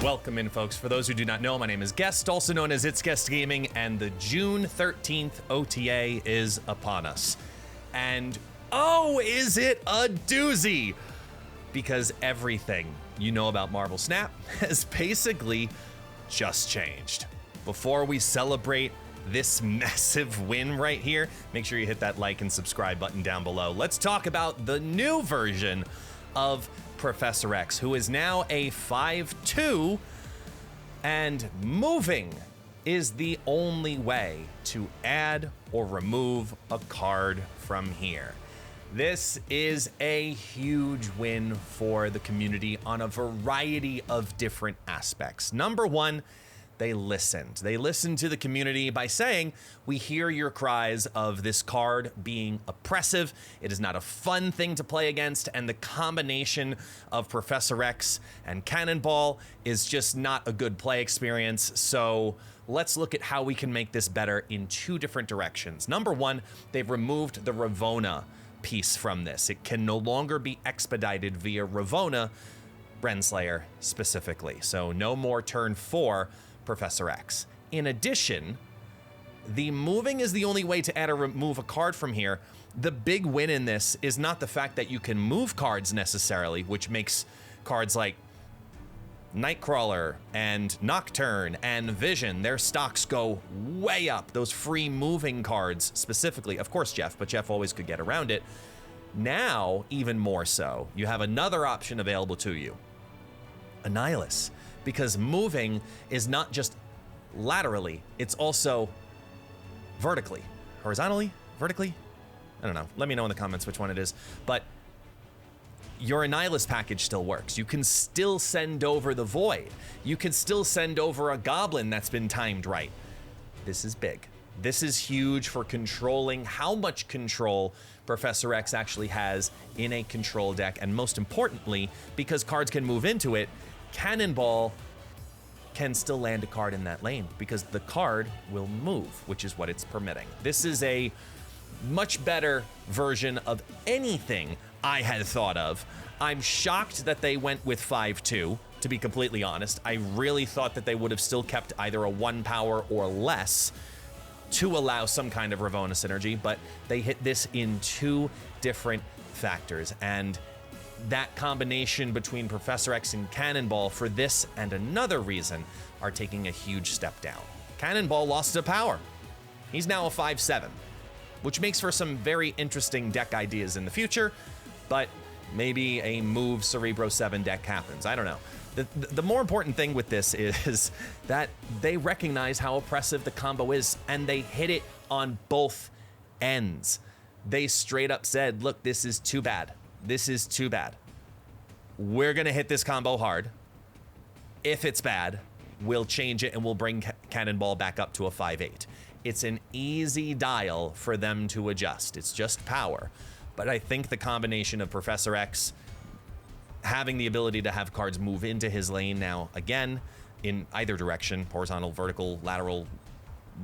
Welcome in, folks. For those who do not know, my name is Guest, also known as ItsGuestGaming, and the June 13th OTA is upon us. And oh, is it a doozy! Because everything you know about Marvel Snap has basically just changed. Before we celebrate this massive win right here, make sure you hit that like and subscribe button down below. Let's talk about the new version of Professor X, who is now a 5/2, and moving is the only way to add or remove a card from here. This is a huge win for the community on a variety of different aspects. Number one, they listened. They listened to the community by saying, we hear your cries of this card being oppressive. It is not a fun thing to play against, and the combination of Professor X and Cannonball is just not a good play experience. So let's look at how we can make this better in two different directions. Number one, they've removed the Ravonna piece from this. It can no longer be expedited via Ravonna, Renslayer specifically. So no more turn 4 Professor X. In addition, the moving is the only way to add or remove a card from here. The big win in this is not the fact that you can move cards necessarily, which makes cards like Nightcrawler and Nocturne and Vision, their stocks go way up. Those free moving cards specifically, of course Jeff, but Jeff always could get around it. Now, even more so, you have another option available to you. Annihilus. Because moving is not just laterally, it's also vertically. Horizontally? Vertically? I don't know. Let me know in the comments which one it is. But your Annihilus package still works. You can still send over the Void. You can still send over a Goblin that's been timed right. This is big. This is huge for controlling how much control Professor X actually has in a control deck. And most importantly, because cards can move into it, Cannonball can still land a card in that lane because the card will move, which is what it's permitting. This is a much better version of anything I had thought of. I'm shocked that they went with 5/2, to be completely honest. I really thought that they would have still kept either a 1 power or less to allow some kind of Ravonna synergy, but they hit this in two different factors. And that combination between Professor X and Cannonball for this and another reason are taking a huge step down. Cannonball lost to power. He's now a 5/7, which makes for some very interesting deck ideas in the future, but maybe a move Cerebro 7 deck happens. I don't know. The more important thing with this is that they recognize how oppressive the combo is, and they hit it on both ends. They straight up said, look, this is too bad. This is too bad. We're gonna hit this combo hard. If it's bad, we'll change it and we'll bring Cannonball back up to a 5/8. It's an easy dial for them to adjust. It's just power. But I think the combination of Professor X having the ability to have cards move into his lane now, again, in either direction, horizontal, vertical, lateral,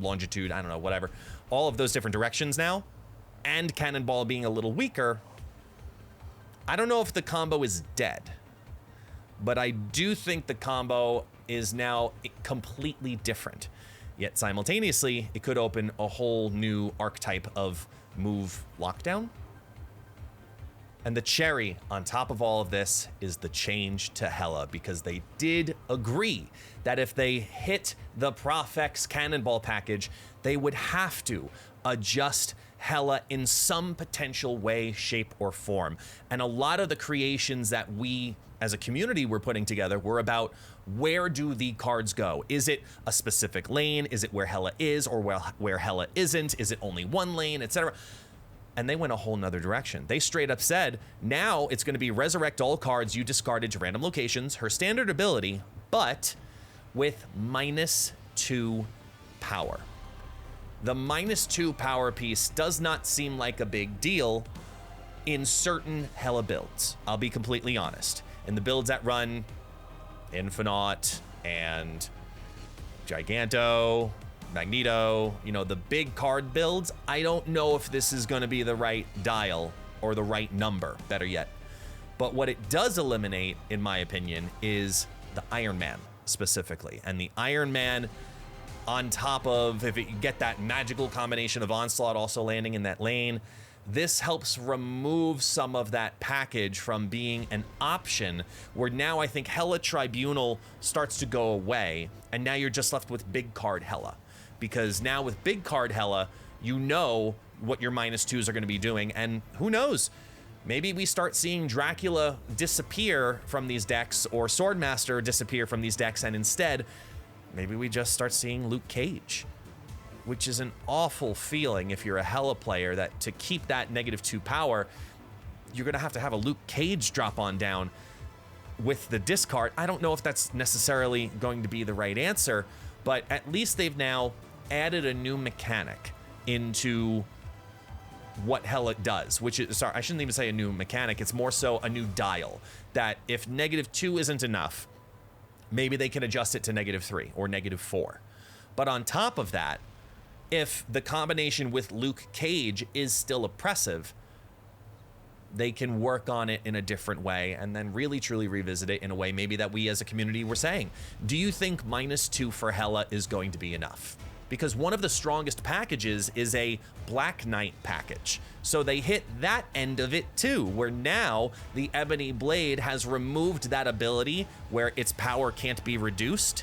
longitude, I don't know, whatever, all of those different directions now, and Cannonball being a little weaker, I don't know if the combo is dead, but I do think the combo is now completely different. Yet simultaneously, it could open a whole new archetype of move lockdown. And the cherry on top of all of this is the change to Hela, because they did agree that if they hit the Prof X Cannonball package, they would have to adjust Hela in some potential way, shape, or form. And a lot of the creations that we as a community were putting together were about where do the cards go? Is it a specific lane? Is it where Hela is or where Hela isn't? Is it only one lane, etc.? And they went a whole nother direction. They straight up said, now it's gonna be resurrect all cards you discarded to random locations, her standard ability, but with -2 power. The -2 power piece does not seem like a big deal in certain Hela builds. I'll be completely honest. In the builds that run Infinite and Giganto, Magneto, you know, the big card builds, I don't know if this is gonna be the right dial or the right number, better yet. But what it does eliminate, in my opinion, is the Iron Man specifically. And the Iron Man on top of, if you get that magical combination of Onslaught also landing in that lane, this helps remove some of that package from being an option, where now I think Hela Tribunal starts to go away, and now you're just left with big card Hela. Because now with big card Hela, you know what your -2s are going to be doing, and who knows? Maybe we start seeing Dracula disappear from these decks, or Swordmaster disappear from these decks, and instead, maybe we just start seeing Luke Cage, which is an awful feeling if you're a Hela player, that to keep that -2 power, you're gonna have a Luke Cage drop on down with the discard. I don't know if that's necessarily going to be the right answer, but at least they've now added a new mechanic into what Hela does, which is, sorry, I shouldn't even say a new mechanic, it's more so a new dial, that if -2 isn't enough, maybe they can adjust it to -3 or -4. But on top of that, if the combination with Luke Cage is still oppressive, they can work on it in a different way and then really truly revisit it in a way maybe that we as a community were saying. Do you think -2 for Hela is going to be enough? Because one of the strongest packages is a Black Knight package. So they hit that end of it too, where now the Ebony Blade has removed that ability where its power can't be reduced.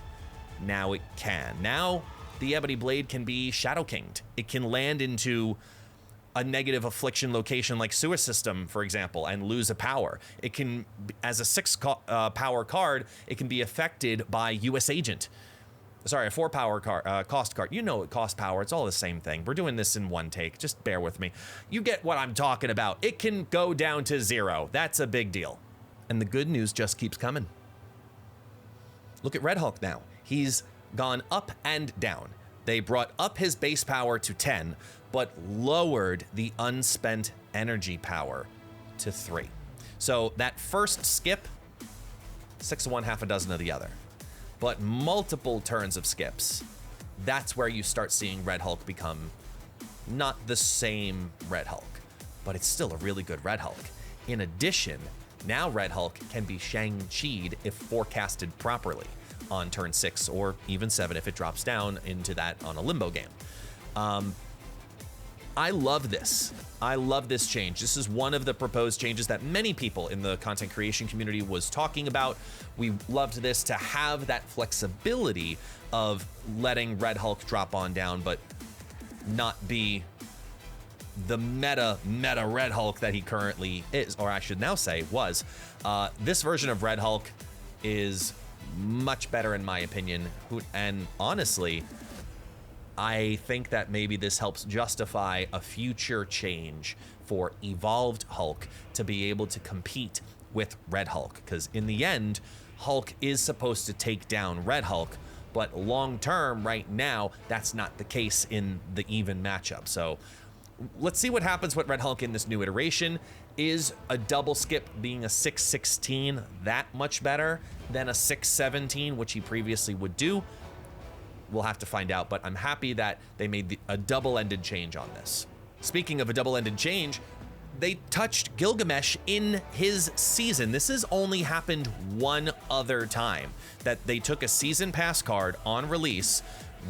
Now it can. Now the Ebony Blade can be Shadow Kinged. It can land into a negative affliction location like Sewer System, for example, and lose a power. It can, as a 6 power card, it can be affected by US Agent. Sorry, a 4 power card, cost card. You know it costs power. It's all the same thing. We're doing this in one take. Just bear with me. You get what I'm talking about. It can go down to 0. That's a big deal. And the good news just keeps coming. Look at Red Hulk now. He's gone up and down. They brought up his base power to 10, but lowered the unspent energy power to 3. So that first skip, 6 of one, half a dozen of the other. But multiple turns of skips, that's where you start seeing Red Hulk become not the same Red Hulk, but it's still a really good Red Hulk. In addition, now Red Hulk can be Shang-Chi'd if forecasted properly on turn 6 or even 7 if it drops down into that on a limbo game. I love this. I love this change. This is one of the proposed changes that many people in the content creation community was talking about. We loved this to have that flexibility of letting Red Hulk drop on down, but not be the meta Red Hulk that he currently is, or I should now say was. This version of Red Hulk is much better in my opinion, and honestly, I think that maybe this helps justify a future change for Evolved Hulk to be able to compete with Red Hulk, because in the end, Hulk is supposed to take down Red Hulk, but long term, right now, that's not the case in the even matchup. So let's see what happens with Red Hulk in this new iteration. Is a double skip being a 6/16 that much better than a 6/17, which he previously would do? We'll have to find out, but I'm happy that they made a double-ended change on this. Speaking of a double-ended change, they touched Gilgamesh in his season. This has only happened one other time, that they took a season pass card on release,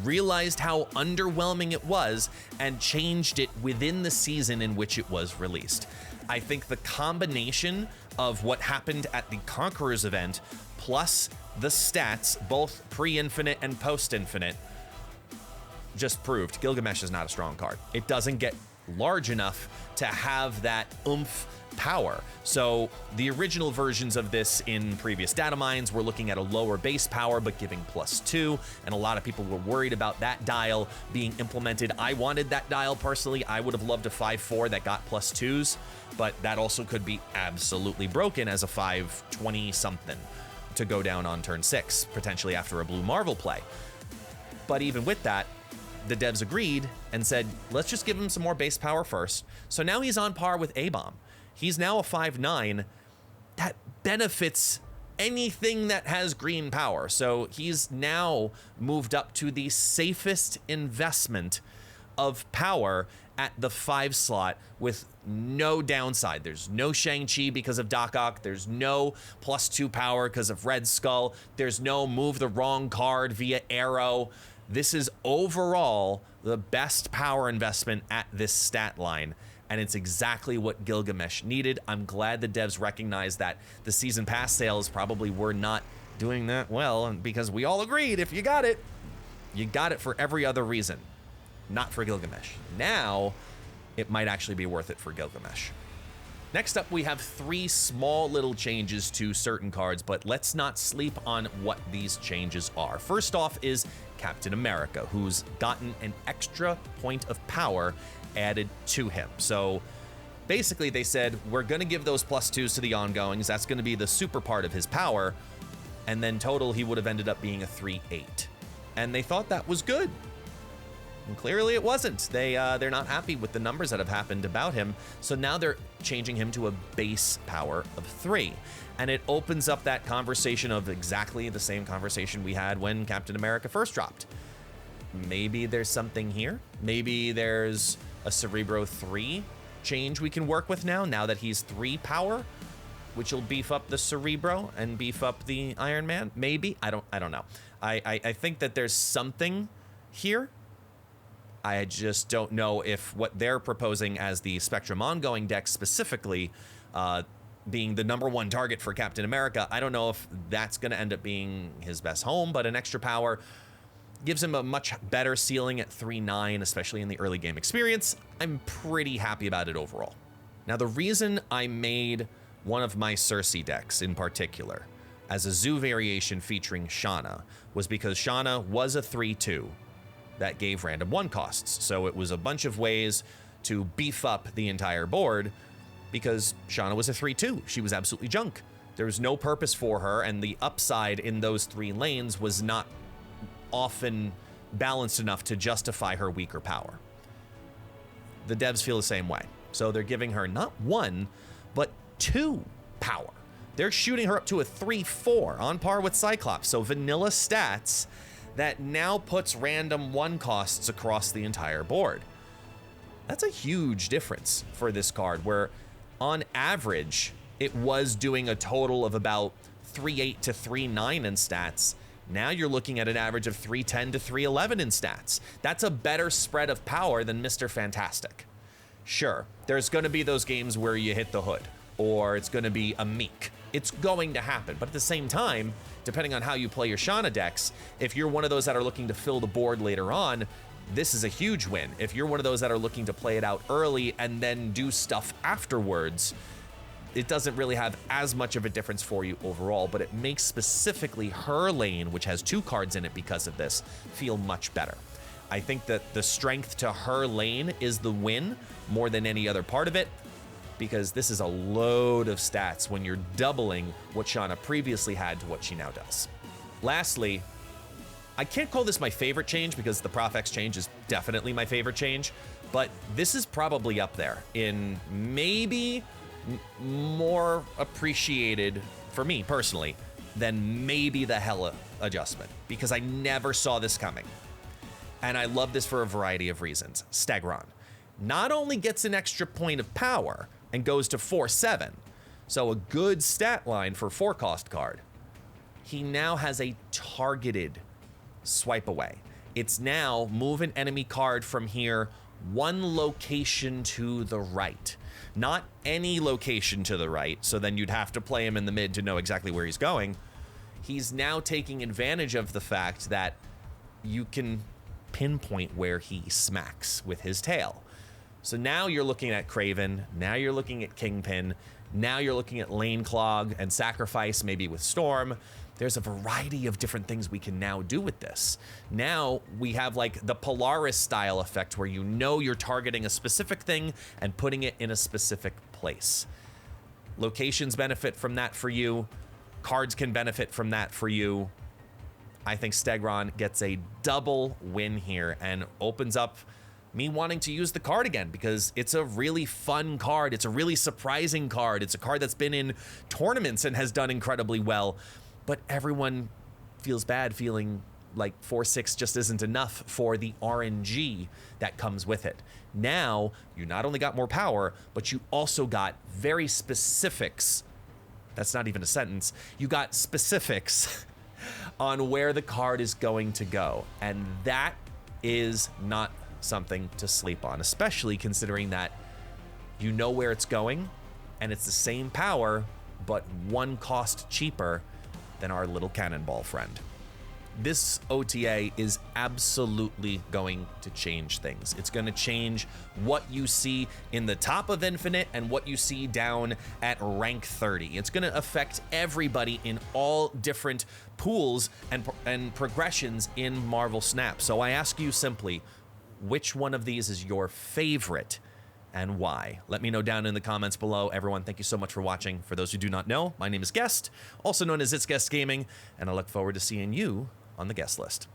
realized how underwhelming it was, and changed it within the season in which it was released. I think the combination of what happened at the Conquerors event, plus the stats, both pre-infinite and post-infinite, just proved Gilgamesh is not a strong card. It doesn't get large enough to have that oomph power. So the original versions of this in previous data mines were looking at a lower base power but giving +2, and a lot of people were worried about that dial being implemented. I wanted that dial personally. I would have loved a 5/4 that got +2s, but that also could be absolutely broken as a 5/20 something to go down on turn 6, potentially after a blue Marvel play. But even with that, the devs agreed and said, let's just give him some more base power first. So now he's on par with A-Bomb. He's now a 5/9 that benefits anything that has green power. So he's now moved up to the safest investment of power, at the 5 slot with no downside. There's no Shang-Chi because of Doc Ock. There's no +2 power because of Red Skull. There's no move the wrong card via arrow. This is overall the best power investment at this stat line, and it's exactly what Gilgamesh needed. I'm glad the devs recognized that the season pass sales probably were not doing that well, because we all agreed if you got it for every other reason, not for Gilgamesh. Now, it might actually be worth it for Gilgamesh. Next up, we have 3 small little changes to certain cards, but let's not sleep on what these changes are. First off is Captain America, who's gotten an extra point of power added to him. So basically they said, we're gonna give those +2s to the ongoings. That's gonna be the super part of his power. And then total, he would have ended up being a 3/8. And they thought that was good. And clearly it wasn't. They're not happy with the numbers that have happened about him. So now they're changing him to a base power of 3. And it opens up that conversation of exactly the same conversation we had when Captain America first dropped. Maybe there's something here. Maybe there's a Cerebro 3 change we can work with now that he's 3 power, which will beef up the Cerebro and beef up the Iron Man. Maybe. I don't know. I think that there's something here. I just don't know if what they're proposing as the Spectrum ongoing deck specifically, being the #1 target for Captain America, I don't know if that's going to end up being his best home, but an extra power gives him a much better ceiling at 3/9, especially in the early game experience. I'm pretty happy about it overall. Now, the reason I made one of my Cersei decks in particular as a zoo variation featuring Shanna was because Shanna was a 3/2 that gave random 1 costs. So it was a bunch of ways to beef up the entire board because Shanna was a 3/2. She was absolutely junk. There was no purpose for her, and the upside in those 3 lanes was not often balanced enough to justify her weaker power. The devs feel the same way. So they're giving her not 1, but 2 power. They're shooting her up to a 3/4 on par with Cyclops. So vanilla stats that now puts random 1 costs across the entire board. That's a huge difference for this card, where on average, it was doing a total of about 3/8 to 3/9 in stats. Now you're looking at an average of 3/10 to 3/11 in stats. That's a better spread of power than Mr. Fantastic. Sure, there's gonna be those games where you hit the hood, or it's gonna be a meek. It's going to happen, but at the same time, depending on how you play your Shanna decks, if you're one of those that are looking to fill the board later on, this is a huge win. If you're one of those that are looking to play it out early and then do stuff afterwards, it doesn't really have as much of a difference for you overall, but it makes specifically her lane, which has 2 cards in it because of this, feel much better. I think that the strength to her lane is the win more than any other part of it, because this is a load of stats when you're doubling what Shanna previously had to what she now does. Lastly, I can't call this my favorite change because the Prof X change is definitely my favorite change, but this is probably up there in maybe more appreciated for me personally than maybe the Hela adjustment, because I never saw this coming. And I love this for a variety of reasons. Stegron not only gets an extra point of power and goes to 4/7, so a good stat line for 4-cost card, he now has a targeted swipe away. It's now move an enemy card from here 1 location to the right. Not any location to the right, so then you'd have to play him in the mid to know exactly where he's going. He's now taking advantage of the fact that you can pinpoint where he smacks with his tail. So now you're looking at Kraven, now you're looking at Kingpin, now you're looking at Lane Clog and Sacrifice, maybe with Storm. There's a variety of different things we can now do with this. Now we have like the Polaris style effect where you know you're targeting a specific thing and putting it in a specific place. Locations benefit from that for you. Cards can benefit from that for you. I think Stegron gets a double win here and opens up me wanting to use the card again because it's a really fun card. It's a really surprising card. It's a card that's been in tournaments and has done incredibly well, but everyone feels bad feeling like 4/6 just isn't enough for the RNG that comes with it. Now, you not only got more power, but you also got very specifics. That's not even a sentence. You got specifics on where the card is going to go. And that is not something to sleep on, especially considering that you know where it's going and it's the same power, but one cost cheaper than our little Cannonball friend. This OTA is absolutely going to change things. It's going to change what you see in the top of Infinite and what you see down at rank 30. It's going to affect everybody in all different pools and progressions in Marvel Snap. So I ask you simply, which one of these is your favorite and why? Let me know down in the comments below. Everyone, thank you so much for watching. For those who do not know, my name is Guest, also known as ItsGuestGaming, and I look forward to seeing you on the guest list.